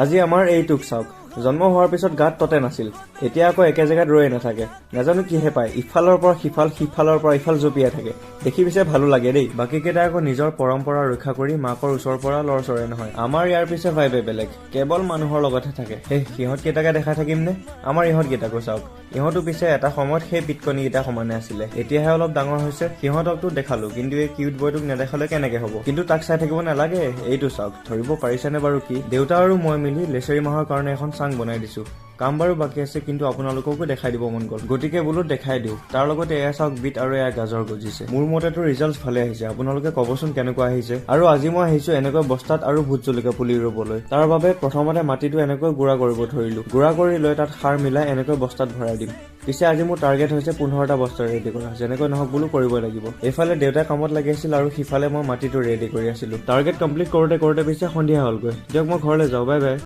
আজি আমাৰ এইটোক চাওক, জন্ম হোৱাৰ পিছত গাত ততে নাছিল, এতিয়া আকৌ একে জেগাত ৰৈ নাথাকে, নাজানো কিহে পায়, ইফালৰ পৰা সিফাল সিফালৰ পৰা ইফাল জঁপিয়াই থাকে, দেখি পিছে ভালো লাগে দেই। বাকী কেইটা আকৌ নিজৰ পৰম্পৰা ৰক্ষা কৰি মাকৰ ওচৰৰ পৰা লৰচৰে নহয়। আমাৰ ইয়াৰ পিছে ভাইবে বেলেগ, কেৱল মানুহৰ লগতহে থাকে। সেই সিহঁত কেইটাকে দেখাই থাকিম নে? আমাৰ ইহঁত কেইটাকো চাওক, ইহঁতো পিছে এটা সময়ত সেই পিটকনি কেইটা সমানে আছিলে, এতিয়াহে অলপ ডাঙৰ হৈছে। সিহঁতকতো দেখালো, কিন্তু এই কিউট বয়টোক নেদেখালে কেনেকে হ'ব? কিন্তু তাক চাই থাকিব নালাগে, এইটো চাওক, ধৰিব পাৰিছেনে বাৰু কি? দেউতা আৰু মই মিলি লেচেৰি মাহৰ কাৰণে এখন চাং বনাই দিছো। কাম বাৰু বাকী আছে, কিন্তু আপোনালোককো দেখাই দিব মন গ'ল, গতিকে বোলো দেখাই দিওঁ। তাৰ লগতে এয়া চাওক, বিট আৰু এয়া গাজৰ গজিছে। মোৰ মতেতো ৰিজাল্ট ভালে আহিছে, আপোনালোকে কবচোন কেনেকুৱা আহিছে। আৰু আজি মই আহিছো এনেকৈ বস্তাত আৰু ভোট জলকীয়া পুলি ৰুবলৈ। তাৰ বাবে প্ৰথমতে মাটিটো এনেকৈ গুড়া কৰিব ধৰিলো। গুড়া কৰি লৈ তাত সাৰ মিলাই এনেকৈ বস্তাত ভৰাই দিম। পিছে আজি মোৰ টাৰ্গেট হৈছে 15টা বস্তা ৰেডি কৰা, যেনেকৈ নহওক বোলো কৰিবই লাগিব। এইফালে দেউতাই কামত লাগি আছিল আৰু সিফালে মই মাটিটো ৰেডি কৰি আছিলো। টাৰ্গেট কমপ্লিট কৰোতে কৰোতে পিছে সন্ধিয়া হ'লগৈ। দিয়ক মই ঘৰলৈ যাওঁ, বাই বাই।